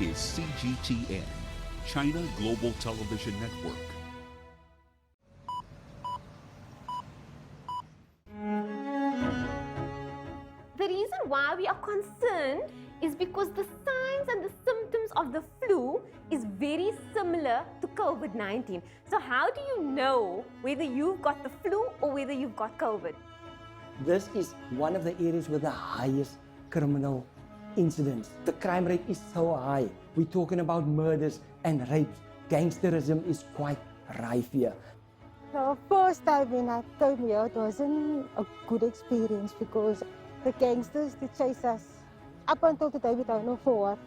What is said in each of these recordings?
is CGTN, China Global Television Network. The reason why we are concerned is because the signs and the symptoms of the flu is very similar to COVID-19. So how do you know whether you've got the flu or whether you've got COVID? This is one of the areas with the highest criminal incidents. The crime rate is so high. We're talking about murders and rapes. Gangsterism is quite rife here. The first time when I came here, it wasn't a good experience because the gangsters, they chase us up until today, we don't know for what.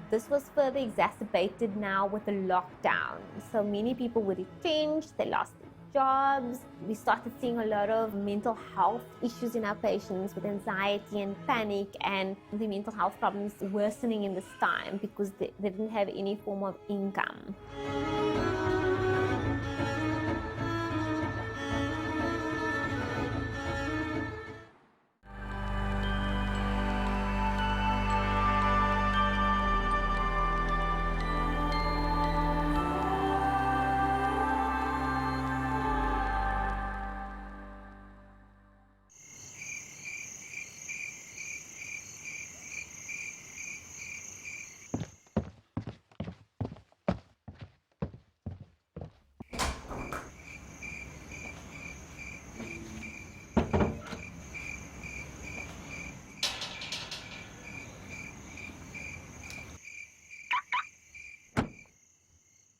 This was further exacerbated now with the lockdown. So many people were retrenched, they lost their jobs. We started seeing a lot of mental health issues in our patients with anxiety and panic, and the mental health problems worsening in this time because they didn't have any form of income.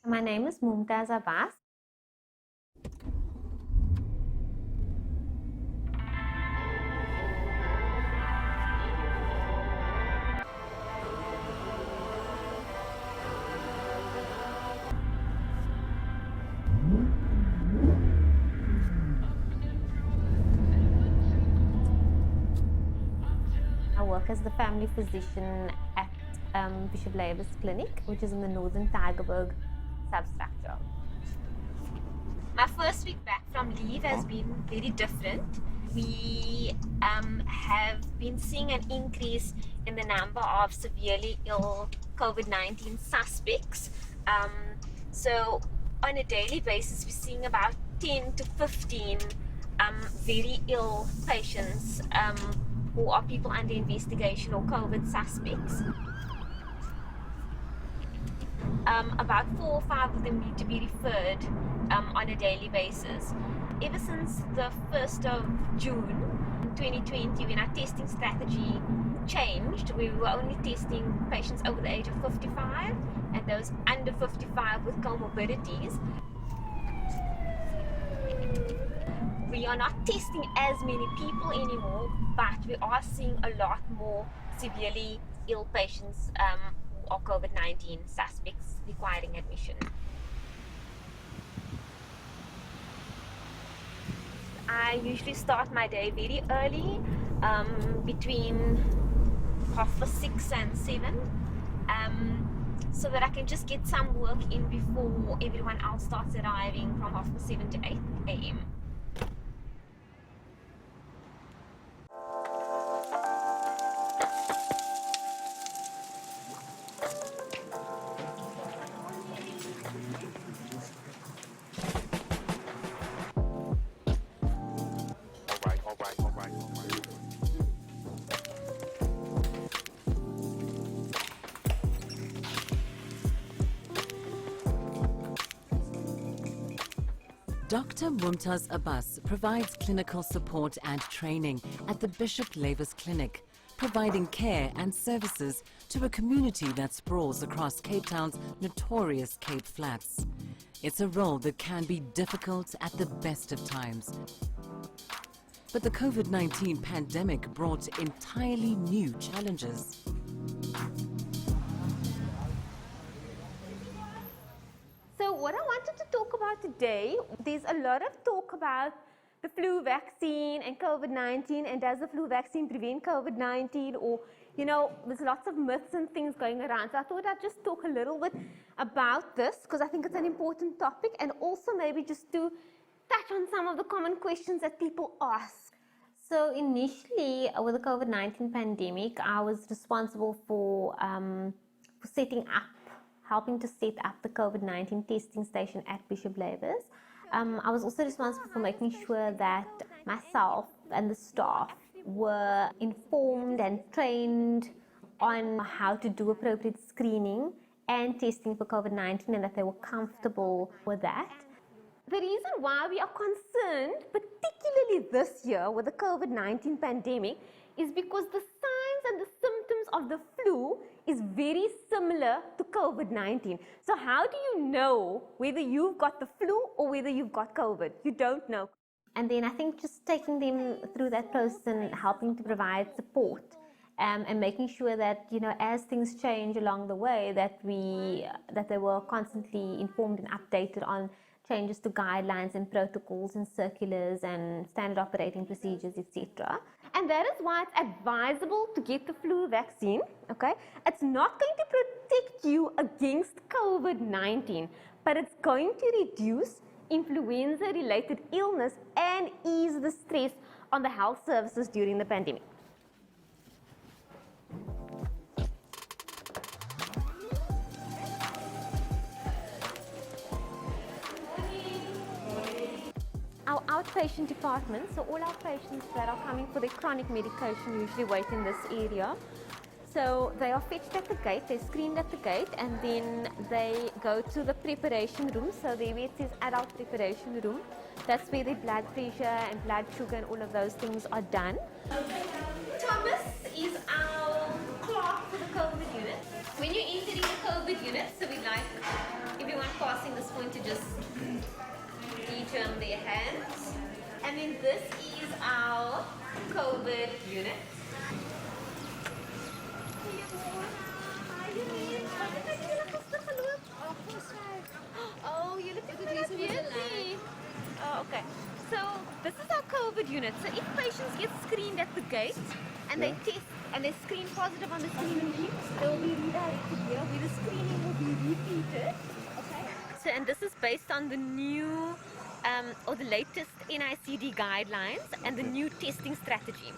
My name is Mumtaz Abbas. I work as the family physician at Bishop Lavis Clinic, which is in the Northern Tygerberg substructure. My first week back from leave has been very different. We have been seeing an increase in the number of severely ill COVID-19 suspects. So on a daily basis, we're seeing about 10 to 15 very ill patients who are people under investigation or COVID suspects. About 4 or 5 of them need to be referred on a daily basis. Ever since the 1st of June 2020, when our testing strategy changed, we were only testing patients over the age of 55 and those under 55 with comorbidities. We are not testing as many people anymore, but we are seeing a lot more severely ill patients who are COVID-19 suspects requiring admission. I usually start my day very early, between 6:30 and 7, so that I can just get some work in before everyone else starts arriving from 7:30 to 8 a.m. Dr. Mumtaz Abbas provides clinical support and training at the Bishop Lavis Clinic, providing care and services to a community that sprawls across Cape Town's notorious Cape Flats. It's a role that can be difficult at the best of times. But the COVID-19 pandemic brought entirely new challenges. So what I wanted to talk about today, there's a lot of talk about the flu vaccine and COVID-19, and does the flu vaccine prevent COVID-19, or, you know, there's lots of myths and things going around. So I thought I'd just talk a little bit about this because I think it's an important topic, and also maybe just to touch on some of the common questions that people ask. So initially, with the COVID-19 pandemic, I was responsible for helping to set up the COVID-19 testing station at Bishop Lavis. I was also responsible for making sure that myself and the staff were informed and trained on how to do appropriate screening and testing for COVID-19, and that they were comfortable with that. The reason why we are concerned, particularly this year with the COVID-19 pandemic, is because the signs and the symptoms of the flu is very similar to COVID-19. So how do you know whether you've got the flu or whether you've got COVID? You don't know. And then I think just taking them through that process and helping to provide support and making sure that, you know, as things change along the way, that they were constantly informed and updated on changes to guidelines and protocols and circulars and standard operating procedures, etc. And that is why it's advisable to get the flu vaccine, okay? It's not going to protect you against COVID-19, but it's going to reduce influenza-related illness and ease the stress on the health services during the pandemic. Our outpatient department, so all our patients that are coming for their chronic medication usually wait in this area. So they are fetched at the gate, they're screened at the gate, and then they go to the preparation room. So there where it says adult preparation room, that's where their blood pressure and blood sugar and all of those things are done. Thomas is our clerk for the COVID unit. When you're entering the COVID unit, so we like everyone passing this point to just determ their hands. And then this is our COVID unit. Oh, you look beauty. Oh, okay. So this is our COVID unit. So if patients get screened at the gate and they test and they screen positive on the screening sheet, they will be redirected here where the screening will be repeated. Okay. So and this is based on the new or the latest NICD guidelines and the new testing strategy.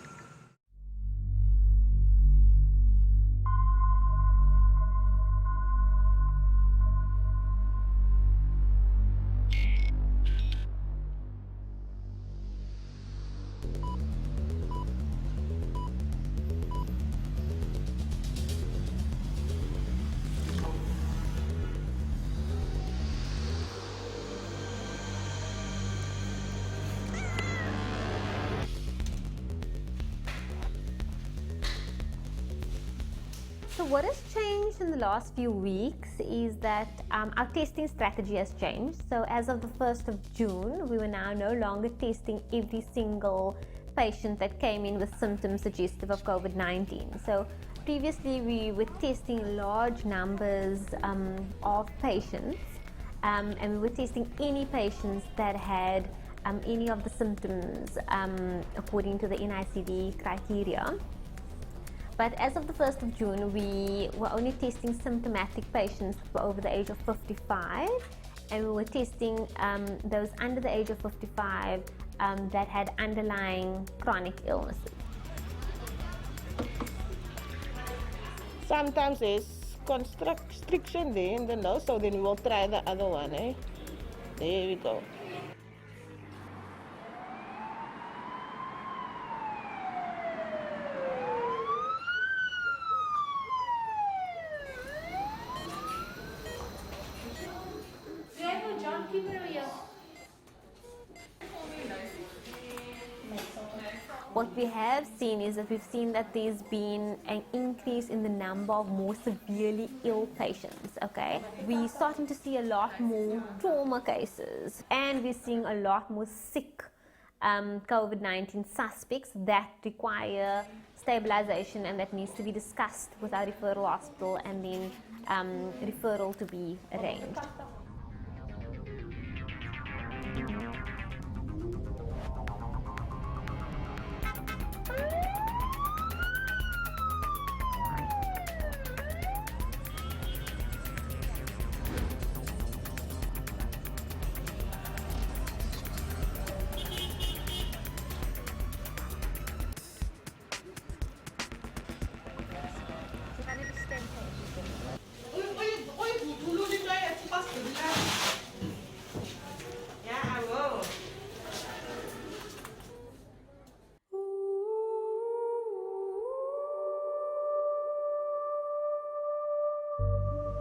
So what has changed in the last few weeks is that our testing strategy has changed. So as of the 1st of June, we were now no longer testing every single patient that came in with symptoms suggestive of COVID-19. So previously we were testing large numbers of patients and we were testing any patients that had any of the symptoms according to the NICD criteria. But as of the 1st of June, we were only testing symptomatic patients who were over the age of 55, and we were testing those under the age of 55 that had underlying chronic illnesses. Sometimes there's constriction there in the nose, so then we will try the other one. Eh? There we go. What we have seen is that we've seen that there's been an increase in the number of more severely ill patients, okay? We're starting to see a lot more trauma cases, and we're seeing a lot more sick COVID-19 suspects that require stabilization and that needs to be discussed with our referral hospital and then referral to be arranged.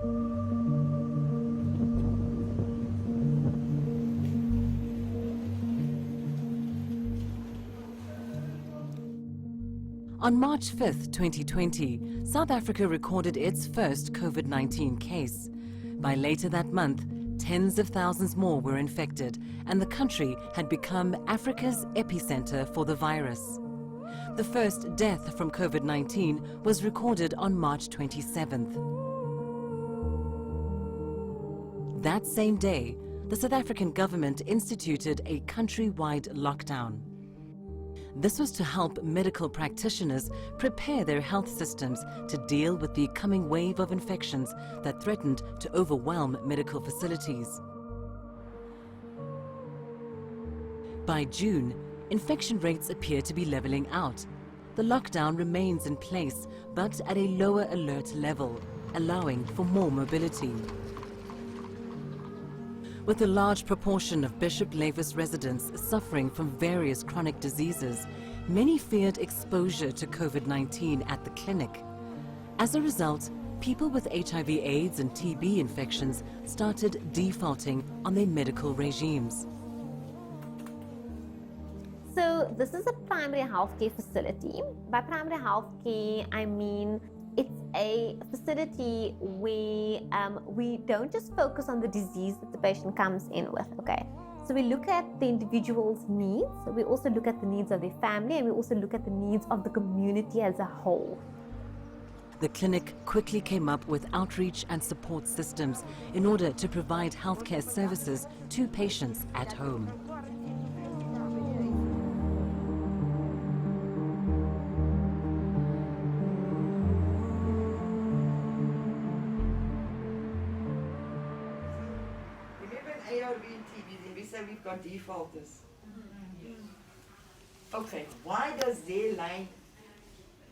On March 5th, 2020, South Africa recorded its first COVID-19 case. By later that month, tens of thousands more were infected, and the country had become Africa's epicenter for the virus. The first death from COVID-19 was recorded on March 27th. That same day, the South African government instituted a countrywide lockdown. This was to help medical practitioners prepare their health systems to deal with the coming wave of infections that threatened to overwhelm medical facilities. By June, infection rates appear to be leveling out. The lockdown remains in place, but at a lower alert level, allowing for more mobility. With a large proportion of Bishop Lavis residents suffering from various chronic diseases, many feared exposure to COVID-19 at the clinic. As a result, people with HIV/AIDS and TB infections started defaulting on their medical regimes. So this is a primary healthcare facility. By primary healthcare, I mean it's a facility where we don't just focus on the disease that the patient comes in with, okay? So we look at the individual's needs, we also look at the needs of their family, and we also look at the needs of the community as a whole. The clinic quickly came up with outreach and support systems in order to provide healthcare services to patients at home. ARV and TB, then we say we've got defaulters. Okay, why does their line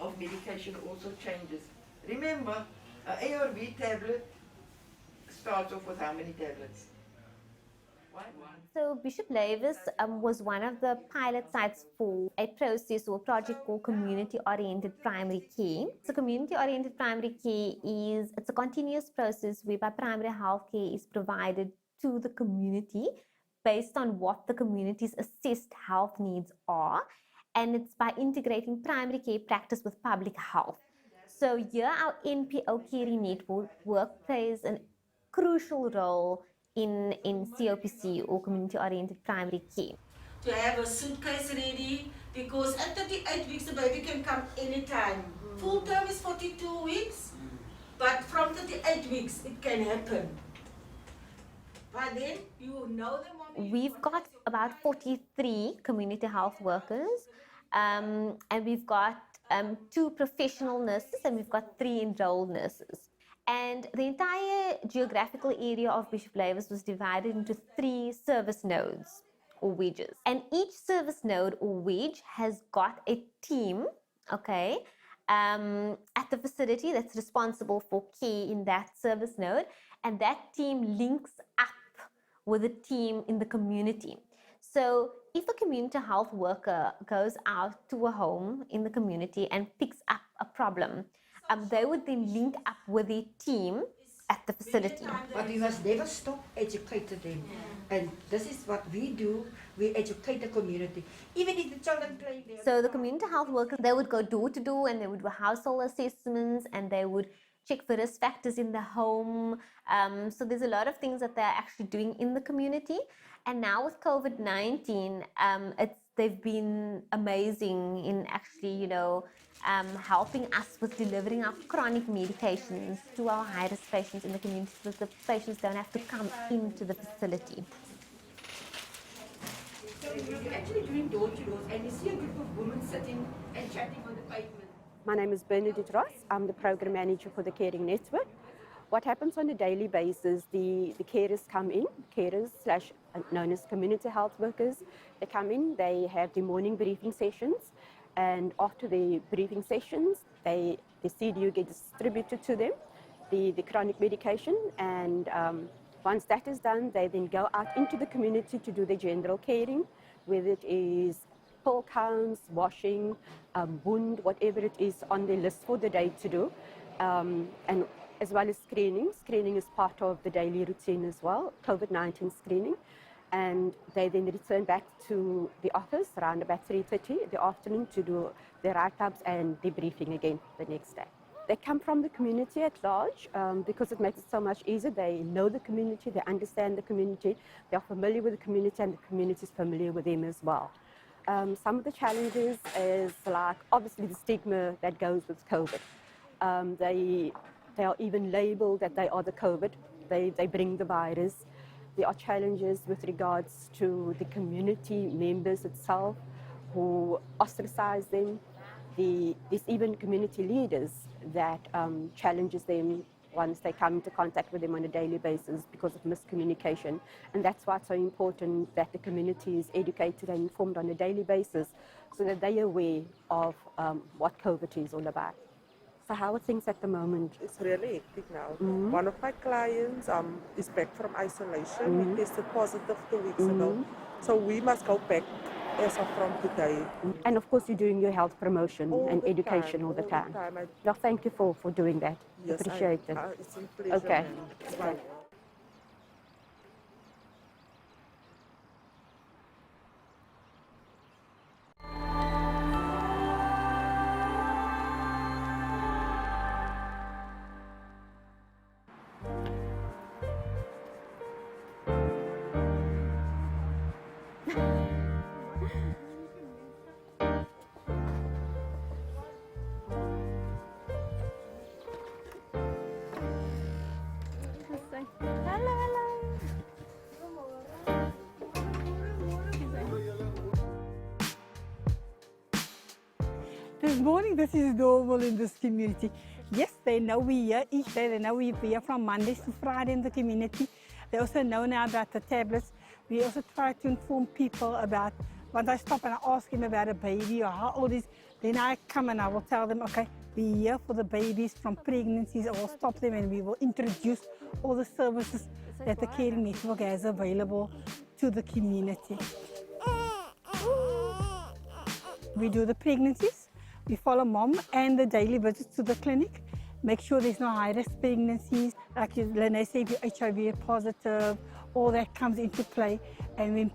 of medication also changes? Remember, an ARV tablet starts off with how many tablets? One. So Bishop Lavis was one of the pilot sites for a process or project called community-oriented primary care. So community-oriented primary care it's a continuous process whereby primary health care is provided to the community based on what the community's assessed health needs are, and it's by integrating primary care practice with public health. So here our NPO caring network plays a crucial role in COPC or community-oriented primary care. To have a suitcase ready, because at 38 weeks the baby can come anytime. Full term is 42 weeks, but from 38 weeks it can happen. By then, you know the mommy. We've got about 43 community health workers, and we've got 2 professional nurses, and we've got 3 enrolled nurses. And the entire geographical area of Bishop Lavis was divided into 3 service nodes or wedges. And each service node or wedge has got a team, okay, at the facility that's responsible for care in that service node. And that team links up with a team in the community. So if a community health worker goes out to a home in the community and picks up a problem, they would then link up with a team at the facility. But we must never stop educating them. And this is what we do, we educate the community. Even if the children play there. So the community health workers, they would go door to door and they would do household assessments and they would check for risk factors in the home. So there's a lot of things that they're actually doing in the community. And now with COVID-19, they've been amazing in actually, helping us with delivering our chronic medications to our high-risk patients in the community so that the patients don't have to come into the facility. So you're actually doing door-to-door and you see a group of women sitting and chatting on the pavement. My name is Bernadette Ross. I'm the program manager for the Caring Network. What happens on a daily basis, the carers come in, carers known as community health workers, they come in, they have the morning briefing sessions, and after the briefing sessions, the CDU gets distributed to them, the chronic medication, and once that is done, they then go out into the community to do the general caring, whether it is pill counts, washing, wound, whatever it is on the list for the day to do. And as well as screening. Screening is part of the daily routine as well, COVID-19 screening. And they then return back to the office around about 3:30 in the afternoon to do their write-ups and debriefing again the next day. They come from the community at large because it makes it so much easier. They know the community, they understand the community, they are familiar with the community, and the community is familiar with them as well. Some of the challenges is like obviously the stigma that goes with COVID. They are even labeled that they are the COVID. They bring the virus. There are challenges with regards to the community members itself who ostracize them. There's even community leaders that challenges them once they come into contact with them on a daily basis because of miscommunication. And that's why it's so important that the community is educated and informed on a daily basis so that they are aware of what COVID is all about. So how are things at the moment? It's really hectic now. Mm-hmm. One of my clients is back from isolation. Mm-hmm. He tested positive 2 weeks ago. So we must go back as of from today. And of course, you're doing your health promotion All and the education time, all the time. I- Well, thank you for doing that. Yes, Appreciate it. It's a pleasure. Okay. Man. It's my- This morning, this is normal in this community. Yes, they know we're here each day. They know we're here from Mondays to Friday in the community. They also know now about the tablets. We also try to inform people about, once I stop and I ask him about a baby or how old is, then I come and I will tell them, okay, we're here for the babies from pregnancies. I will stop them and we will introduce all the services that the caring network has available to the community. We do the pregnancies. We follow mom and the daily visits to the clinic. Make sure there's no high-risk pregnancies. Like Lene said, if you're HIV positive, all that comes into play. And when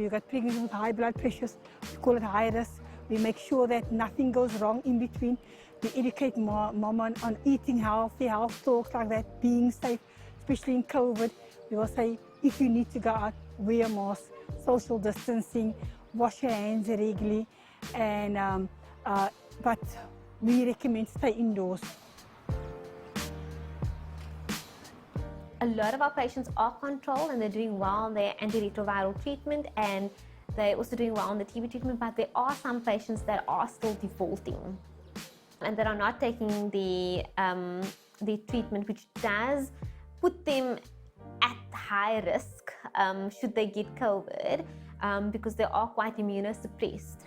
you got pregnant with high blood pressures, we call it high risk. We make sure that nothing goes wrong in between. We educate mom on eating healthy, health talks like that, being safe, especially in COVID. We will say, if you need to go out, wear a mask, social distancing, wash your hands regularly, and but we recommend stay indoors. A lot of our patients are controlled and they're doing well on their antiretroviral treatment, and they're also doing well on the TB treatment, but there are some patients that are still defaulting and that are not taking the treatment, which does put them at high risk should they get COVID, because they are quite immunosuppressed.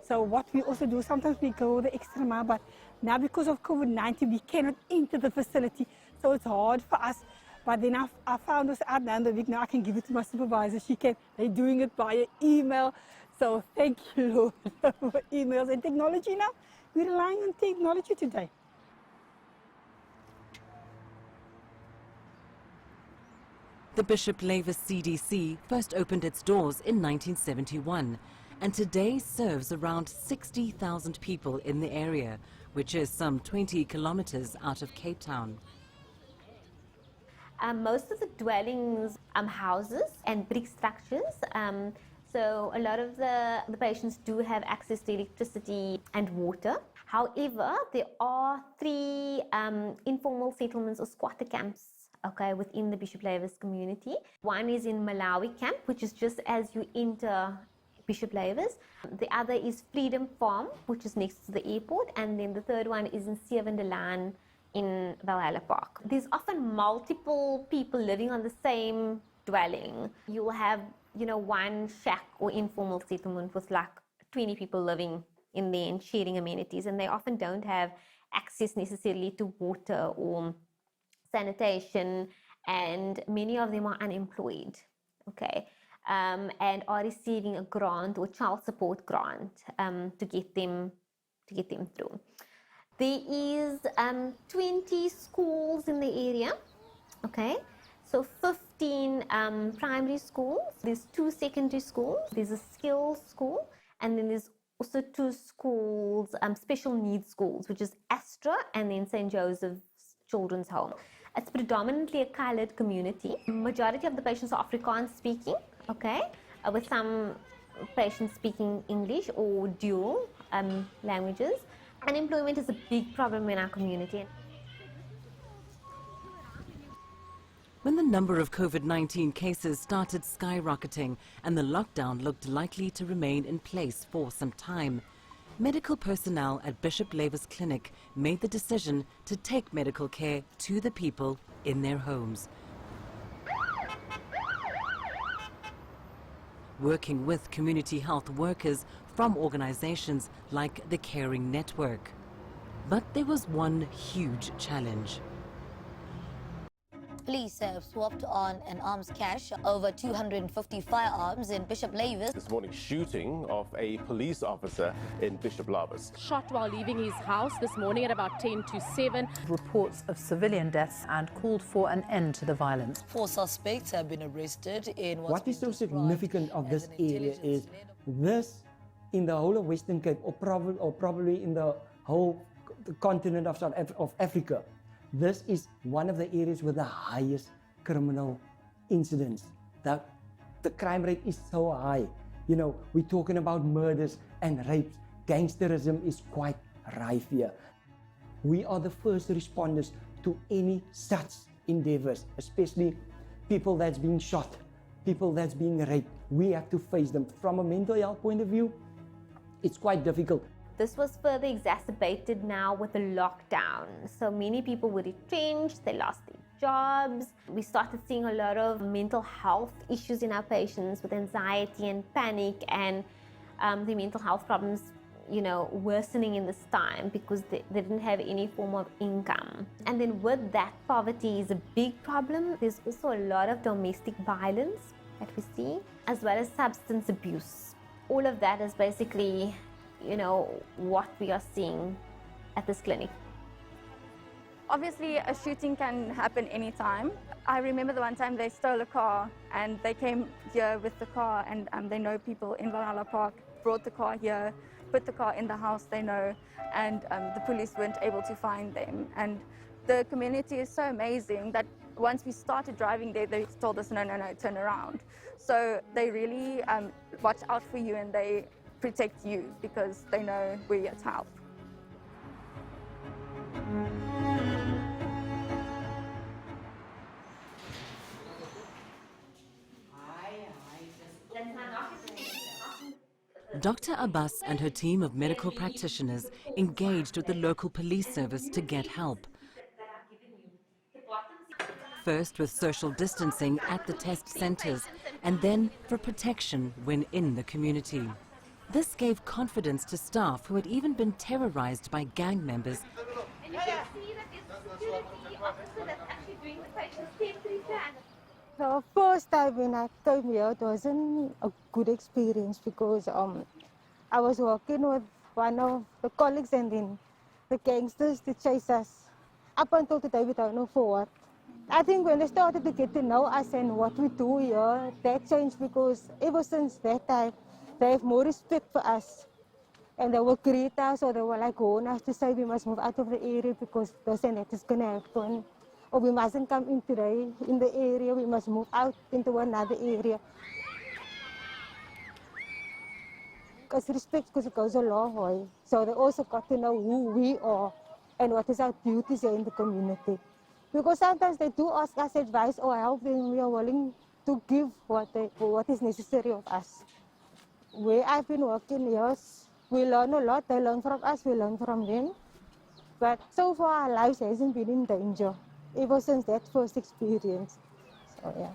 So what we also do, sometimes we go the extra mile, but now because of COVID-19, we cannot enter the facility, so it's hard for us. But then I found this out now in the week. Now I can give it to my supervisor. They're doing it via email. So thank you, Lord, for emails and technology now. We're relying on technology today. The Bishop Lavis CDC first opened its doors in 1971 and today serves around 60,000 people in the area, which is some 20 kilometers out of Cape Town. Most of the dwellings are houses and brick structures. So a lot of the patients do have access to electricity and water. However, there are 3 informal settlements or squatter camps, okay, within the Bishop Lavis community. One is in Malawi camp, which is just as you enter Bishop Lavis. The other is Freedom Farm, which is next to the airport. And then the third one is in Severity in Valhalla Park. There's often multiple people living on the same dwelling. You'll have, one shack or informal settlement with like 20 people living in there and sharing amenities, and they often don't have access necessarily to water or sanitation, and many of them are unemployed, okay, and are receiving a grant or child support grant to get them through. There is 20 schools in the area, okay? So 15 primary schools, there's 2 secondary schools, there's a skills school, and then there's also 2 schools, special needs schools, which is Astra and then St. Joseph's Children's Home. It's predominantly a coloured community. Majority of the patients are Afrikaans speaking, okay, with some patients speaking English or dual languages. Unemployment is a big problem in our community. When the number of COVID-19 cases started skyrocketing and the lockdown looked likely to remain in place for some time, medical personnel at Bishop Lavis Clinic made the decision to take medical care to the people in their homes. Working with community health workers from organizations like the Caring Network. But there was one huge challenge. Police have swapped on an arms cache over 250 firearms in Bishop Lavis. This morning, shooting of a police officer in Bishop Lavis. Shot while leaving his house this morning at about 10 to 7. Reports of civilian deaths and called for an end to the violence. 4 suspects have been arrested in what is so significant of this area is this in the whole of Western Cape or probably in the whole continent of Africa. This is one of the areas with the highest criminal incidents. The crime rate is so high. You know, we're talking about murders and rapes. Gangsterism is quite rife here. We are the first responders to any such endeavors, especially people that's being shot, people that's being raped. We have to face them. From a mental health point of view, it's quite difficult. This was further exacerbated now with the lockdown. So many people were retrenched, they lost their jobs. We started seeing a lot of mental health issues in our patients with anxiety and panic and the mental health problems, you know, worsening in this time because they didn't have any form of income. And then with that, poverty is a big problem. There's also a lot of domestic violence that we see, as well as substance abuse. All of that is basically, you know, what we are seeing at this clinic. Obviously, a shooting can happen anytime. I remember the one time they stole a car and they came here with the car and they know people in Valhalla Park, brought the car here, put the car in the house they know, and the police weren't able to find them. And the community is so amazing that once we started driving there, they told us, no, turn around. So they really watch out for you and they protect you because they know we're here to help. Dr. Abbas and her team of medical practitioners engaged with the local police service to get help. First with social distancing at the test centres and then for protection when in the community. This gave confidence to staff who had even been terrorized by gang members. And you can see that there's a security officer that's actually doing the patient's temperature. The first time when I came here, it wasn't a good experience because I was working with one of the colleagues and then the gangsters to chase us up until today we don't know for what. I think when they started to get to know us and what we do here, that changed because ever since that time, they have more respect for us. And they will greet us or they will like warn us to say we must move out of the area because this and that is going to happen. Or we mustn't come in today in the area, we must move out into another area. Because respect because it goes a long way. So they also got to know who we are and what is our duties here in the community. Because sometimes they do ask us advice or help and we are willing to give what is necessary of us. Where I've been working, yes, we learn a lot. They learn from us, we learn from them. But so far, our lives hasn't been in danger ever since that first experience. So, yeah.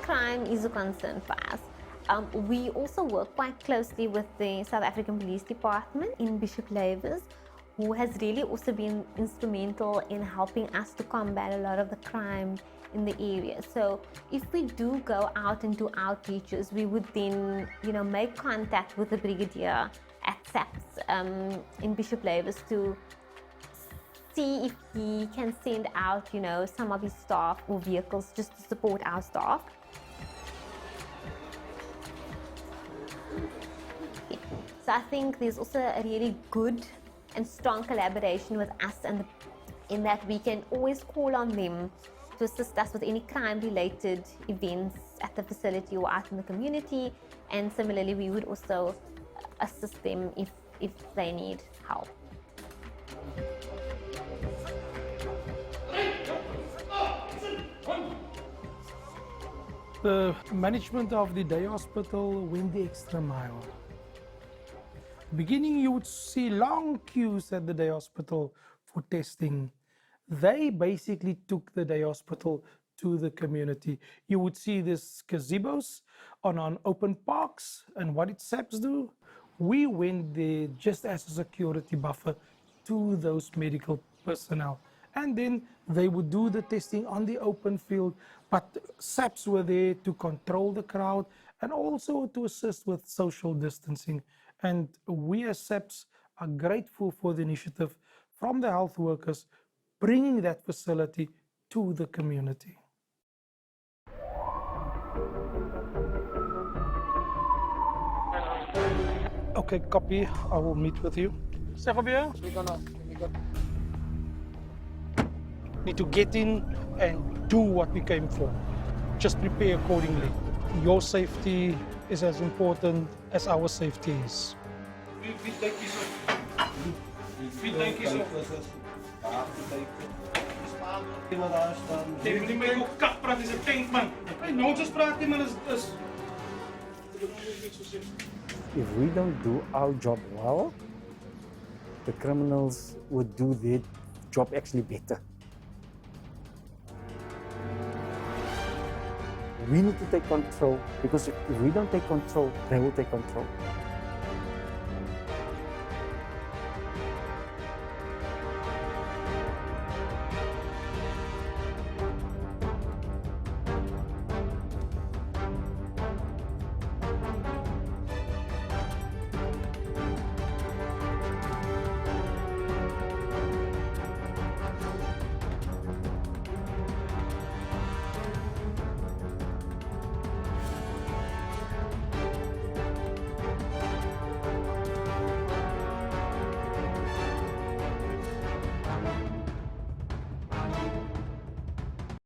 Crime is a concern for us. We also work quite closely with the South African Police Department in Bishop Lavis, who has really also been instrumental in helping us to combat a lot of the crime in the area. So if we do go out and do outreaches, we would then, make contact with the brigadier at SAPS in Bishop Lavis to see if he can send out, some of his staff or vehicles just to support our staff. So I think there's also a really good and strong collaboration with us, and in that we can always call on them to assist us with any crime-related events at the facility or out in the community. And similarly, we would also assist them if they need help. The management of the day hospital went the extra mile. Beginning, you would see long queues at the day hospital for testing. They basically took the day hospital to the community. You would see these gazebos on open parks, and what did SAPS do? We went there just as a security buffer to those medical personnel. And then they would do the testing on the open field, but SAPS were there to control the crowd and also to assist with social distancing. And we as SAPS are grateful for the initiative from the health workers bringing that facility to the community. Okay, copy. I will meet with you. Severity, need to get in and do what we came for. Just prepare accordingly. Your safety is as important as our safety is. If we don't do our job well, the criminals would do their job actually better. We need to take control, because if we don't take control, they will take control.